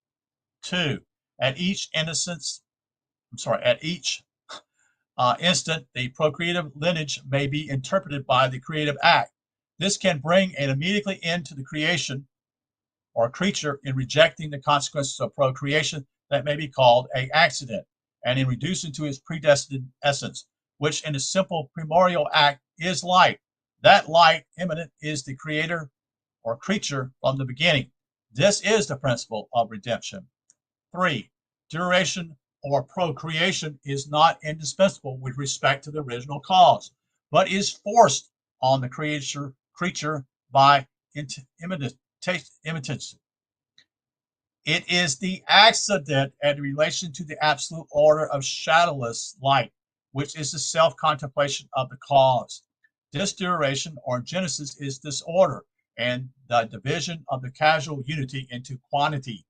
2, at each instant, the procreative lineage may be interpreted by the creative act. This can bring an immediately end to the creation or creature in rejecting the consequences of procreation that may be called an accident, and in reducing to its predestined essence, which in a simple primordial act is light. That light immanent is the creator or creature from the beginning. This is the principle of redemption. 3, duration or procreation is not indispensable with respect to the original cause, but is forced on the creature by immanence. It is the accident in relation to the absolute order of shadowless light, which is the self-contemplation of the cause. This duration or genesis is disorder and the division of the causal unity into quantity.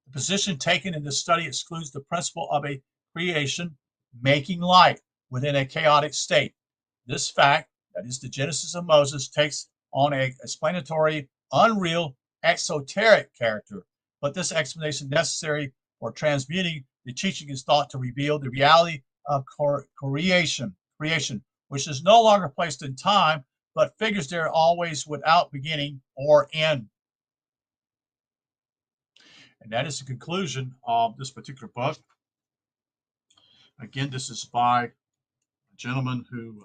The position taken in this study excludes the principle of a creation making light within a chaotic state. This fact, that is the genesis of Moses, takes on an explanatory, unreal, exoteric character, but this explanation necessary for transmuting the teaching is thought to reveal the reality of creation, which is no longer placed in time, but figures there always without beginning or end. And that is the conclusion of this particular book. Again, this is by a gentleman who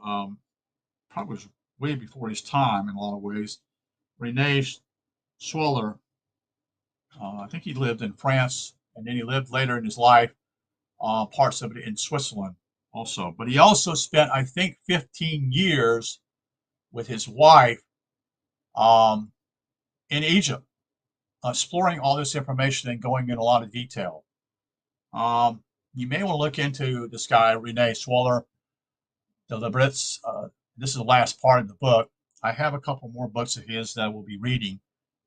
probably was way before his time in a lot of ways, Rene Schwaller. I think he lived in France, and then he lived later in his life, parts of it in Switzerland also. But he also spent, I think, 15 years with his wife in Egypt, exploring all this information and going in a lot of detail. You may want to look into this guy, Rene Schwaller de Lubicz. This is the last part of the book. I have a couple more books of his that I will be reading.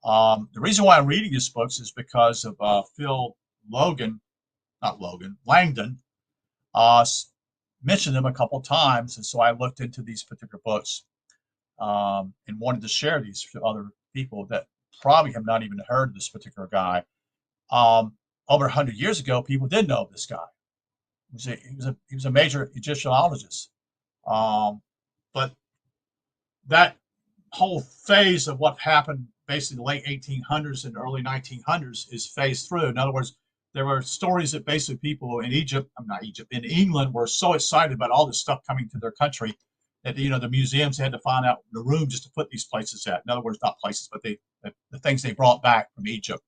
The reason why I'm reading these books is because of Phil Langdon mentioned them a couple times, and so I looked into these particular books and wanted to share these to other people that probably have not even heard of this particular guy. Over 100 years ago, people did know of this guy. He was a major Egyptologist. But that whole phase of what happened basically the late 1800s and early 1900s is phased through. In other words, there were stories that basically people in in England were so excited about all this stuff coming to their country that, the museums had to find out the room just to put these places at. In other words, not places, but the things they brought back from Egypt.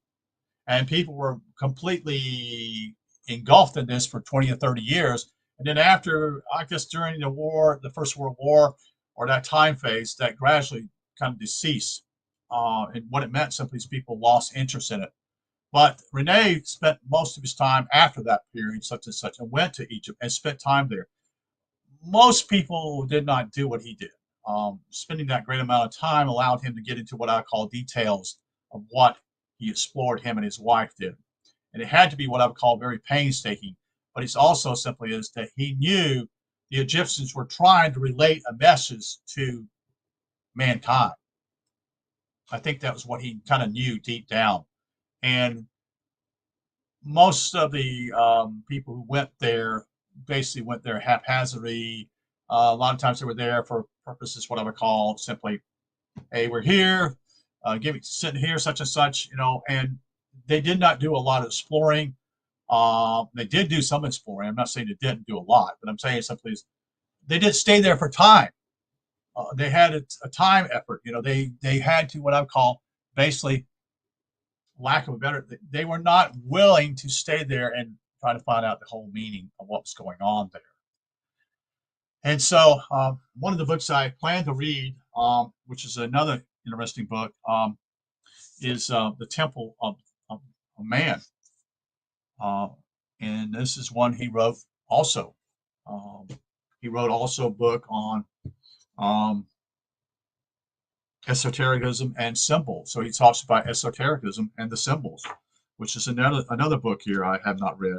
And people were completely engulfed in this for 20 or 30 years. And then after, I guess during the First World War, or that time phase, that gradually kind of deceased. And what it meant simply is people lost interest in it. But Rene spent most of his time after that period, such and such, and went to Egypt and spent time there. Most people did not do what he did. Spending that great amount of time allowed him to get into what I call details of what he explored, him and his wife did. and it had to be what I would call very painstaking. But it's also simply is that he knew the Egyptians were trying to relate a message to mankind. I think that was what he kind of knew deep down. And most of the people who went there basically went there haphazardly. A lot of times they were there for purposes what I would call simply, hey, we're here, sitting here, such and such, and they did not do a lot of exploring. They did do some exploring. I'm not saying they didn't do a lot, but I'm saying simply is they did stay there for time. They had a time effort. They had to what I would call basically, lack of a better, they were not willing to stay there and try to find out the whole meaning of what was going on there. And so one of the books I plan to read, which is another interesting book, is The Temple of Man. And this is one he wrote also. He wrote also a book on esotericism and symbols. So he talks about esotericism and the symbols, which is another book here I have not read.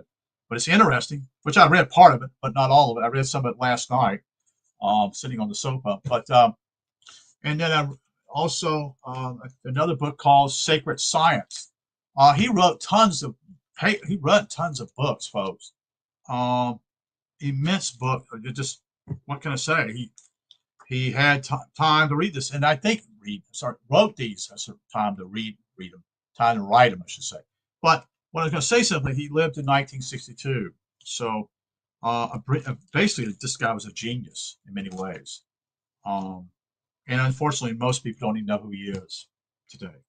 But it's interesting, which I read part of it, but not all of it. I read some of it last night, sitting on the sofa. But and then I also another book called Sacred Science. He wrote tons of books, folks. Immense book. Just what can I say? He had time to read this, and I think wrote these. Time to read them, time to write them, I should say. But what I was going to say simply, he lived in 1962. So basically, this guy was a genius in many ways. And unfortunately, most people don't even know who he is today.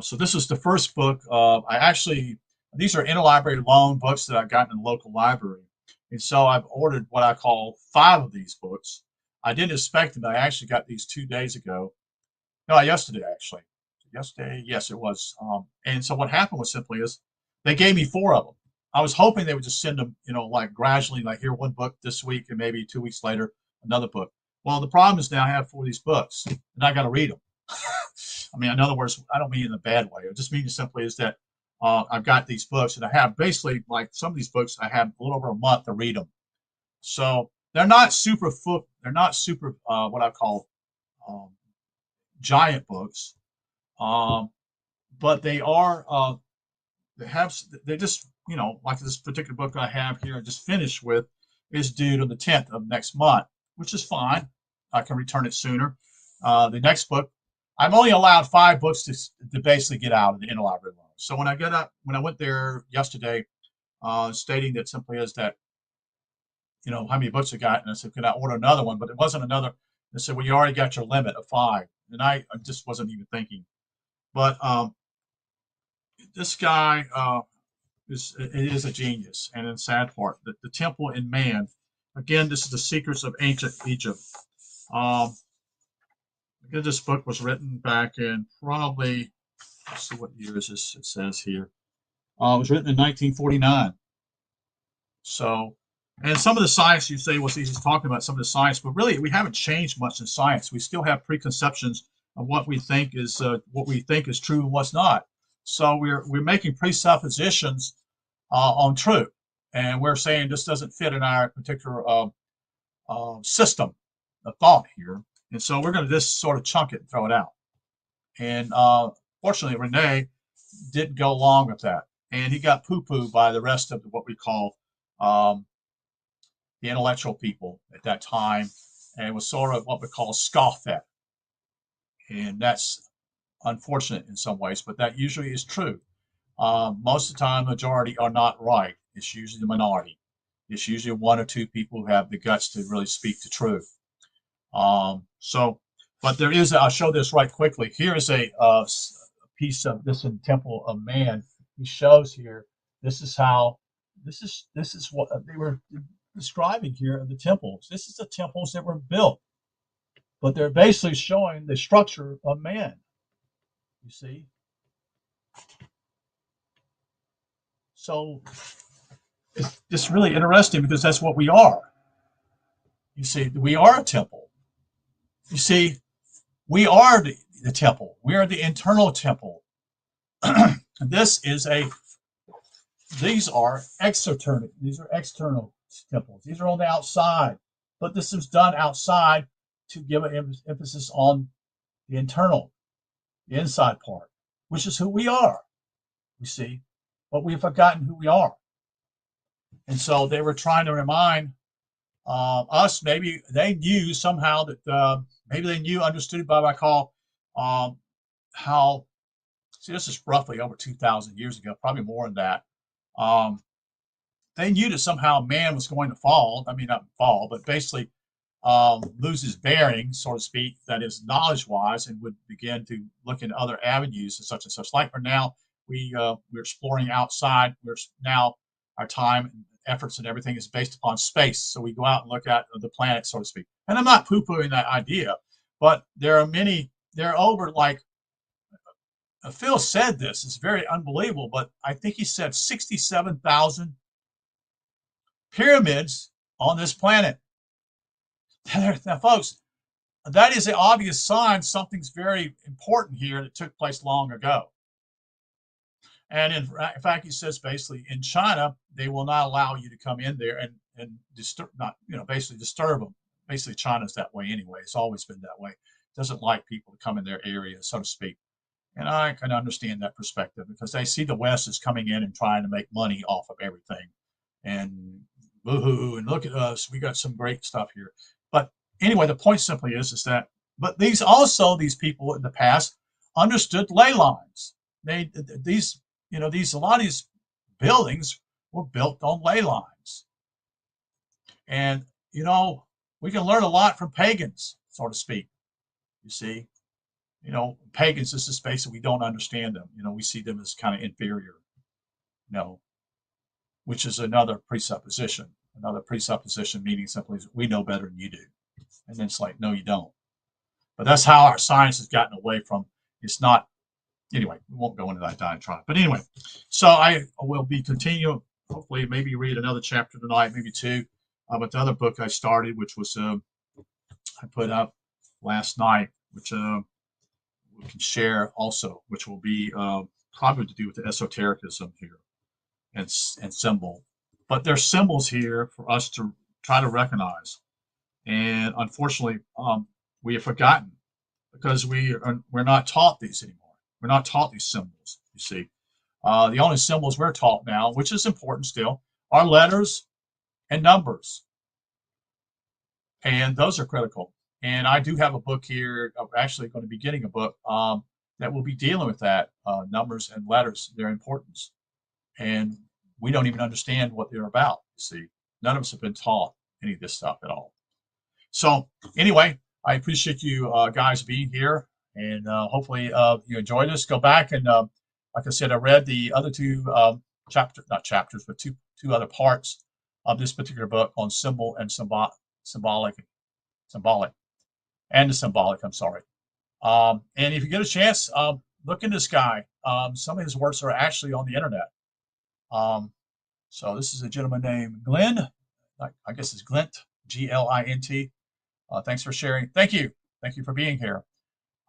So this is the first book. These are interlibrary loan books that I got in the local library. And so I've ordered what I call 5 of these books. I didn't expect them. I actually got these 2 days ago. No, yesterday, actually. Yesterday, yes, it was. And so what happened was simply is they gave me 4 of them. I was hoping they would just send them, like gradually, like here, one book this week, and maybe 2 weeks later, another book. Well, the problem is now I have 4 of these books, and I got to read them. I mean, in other words, I don't mean in a bad way. It just means simply is that I've got these books, and I have basically, like some of these books, I have a little over a month to read them. So they're not super what I call giant books, but they are they're just like this particular book I have here I just finished with is due to the 10th of next month, which is fine. I can return it sooner. The next book, I'm only allowed 5 books to basically get out of the interlibrary loan. So when I went there yesterday, stating that simply is that how many books I got, and I said, can I order another one? But it wasn't another. They said, well, you already got your limit of 5, and I just wasn't even thinking. But this guy is a genius, and in sad part, the temple in man. Again, this is the secrets of ancient Egypt. Again, this book was written back in probably, let's see what year is this. It says here, it was written in 1949. So. And some of the science you say, well, he's talking about some of the science, but really we haven't changed much in science. We still have preconceptions of what we think is true and what's not. So we're making presuppositions on truth, and we're saying this doesn't fit in our particular system of thought here, and so we're going to just sort of chunk it and throw it out. And fortunately, Rene didn't go along with that, and he got poo-pooed by the rest of what we call the intellectual people at that time, and it was sort of what we call scoffed at. And that's unfortunate in some ways, but that usually is true. Most of the time, the majority are not right. It's usually the minority. It's usually 1 or 2 people who have the guts to really speak the truth. But there is, I'll show this right quickly. Here is a piece of this in Temple of Man. He shows here, this is what they were describing here in the temples. This is the temples that were built, but they're basically showing the structure of man. You see? So it's just really interesting because that's what we are. You see, we are a temple. You see, we are the temple. We are the internal temple. This is a these are external. These are external temples. These are on the outside, but this is done outside to give an emphasis on the internal, the inside part, which is who we are. You see, but we've forgotten who we are, and so they were trying to remind us. Maybe they knew somehow that maybe they knew, understood by what I call how. See, this is roughly over 2,000 years ago, probably more than that. They knew that somehow man was going to fall. I mean, not fall, but basically lose his bearings, so to speak, that is knowledge-wise, and would begin to look into other avenues and such and such. Like for now, we're exploring outside. We're now our time and efforts and everything is based upon space. So we go out and look at the planet, so to speak. And I'm not poo-pooing that idea, but there are many. There are over like Phil said this. It's very unbelievable, but I think he said 67,000 pyramids on this planet. Now, folks, that is an obvious sign something's very important here that took place long ago. And in fact, he says basically in China, they will not allow you to come in there and disturb, not, basically disturb them. Basically, China's that way anyway. It's always been that way. It doesn't like people to come in their area, so to speak. And I can understand that perspective because they see the West is coming in and trying to make money off of everything. And boo-hoo, and look at us. We got some great stuff here. But anyway, the point simply is that, but these people in the past understood ley lines. A lot of these buildings were built on ley lines. And, we can learn a lot from pagans, so to speak. You see, pagans, this is basically, we don't understand them. We see them as kind of inferior, which is another presupposition. Another presupposition meaning simply is we know better than you do. And then it's like, no, you don't. But that's how our science has gotten away from. It's not. Anyway, we won't go into that diatribe. But anyway, so I will be continuing, hopefully maybe read another chapter tonight, maybe two. But the other book I started, which was I put up last night, which we can share also, which will be probably to do with the esotericism here and symbol. But there's symbols here for us to try to recognize. And unfortunately, we have forgotten because we're not taught these anymore. We're not taught these symbols, you see. The only symbols we're taught now, which is important still, are letters and numbers. And those are critical. And I do have a book here. I'm actually going to be getting a book that will be dealing with that, numbers and letters, their importance. And we don't even understand what they're about, you see. None of us have been taught any of this stuff at all. So anyway, I appreciate you guys being here. And hopefully you enjoyed this. Go back and, like I said, I read the other two not chapters, but two other parts of this particular book on symbol and symbolic, and the symbolic, I'm sorry. And if you get a chance, look into this guy. Some of his works are actually on the internet. So this is a gentleman named Glenn. I guess it's Glint, Glint. Thanks for sharing. Thank you. Thank you for being here.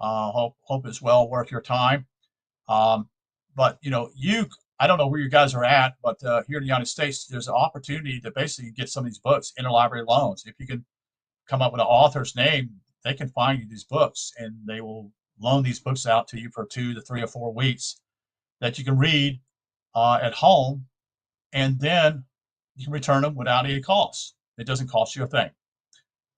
Hope it's well worth your time. But I don't know where you guys are at, but here in the United States, there's an opportunity to basically get some of these books, interlibrary loans. If you can come up with an author's name, they can find you these books, and they will loan these books out to you for 2 to 3 or 4 weeks that you can read at home, and then you can return them without any cost. It doesn't cost you a thing.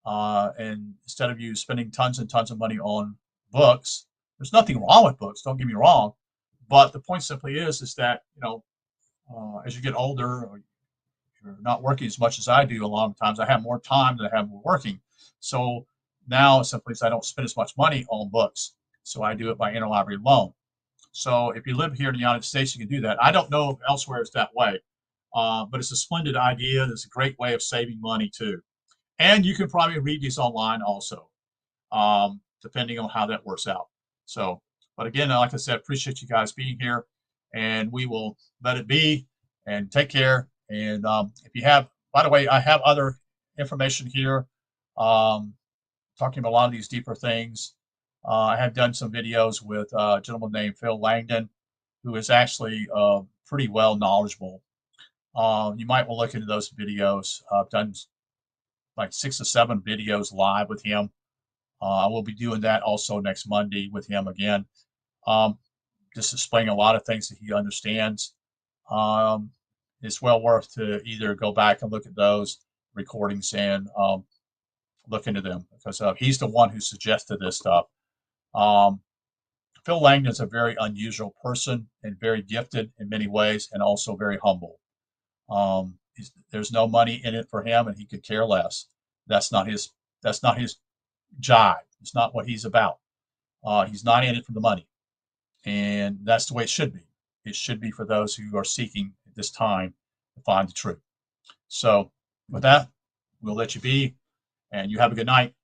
And instead of you spending tons and tons of money on books, there's nothing wrong with books, don't get me wrong, but the point simply is that as you get older, or you're not working as much as I do a lot of times, I have more time than I have working. So now simply I don't spend as much money on books, so I do it by interlibrary loan. So if you live here in the United States, you can do that. I don't know if elsewhere it's that way, but it's a splendid idea. It's a great way of saving money too. And you can probably read these online also, depending on how that works out. So, but again, like I said, appreciate you guys being here, and we will let it be, and take care. And if you have, by the way, I have other information here talking about a lot of these deeper things. I have done some videos with a gentleman named Phil Langdon, who is actually pretty well knowledgeable You might want to look into those videos. I've done like 6 or 7 videos live with him. I will be doing that also next Monday with him again. Just explaining a lot of things that he understands. It's well worth to either go back and look at those recordings and look into them, because he's the one who suggested this stuff. Phil Langdon is a very unusual person and very gifted in many ways, and also very humble. There's no money in it for him, and he could care less. That's not his. That's not his jive. It's not what he's about. He's not in it for the money, and that's the way it should be. It should be for those who are seeking at this time to find the truth. So, with that, we'll let you be, and you have a good night.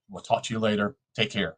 We'll talk to you later. Take care.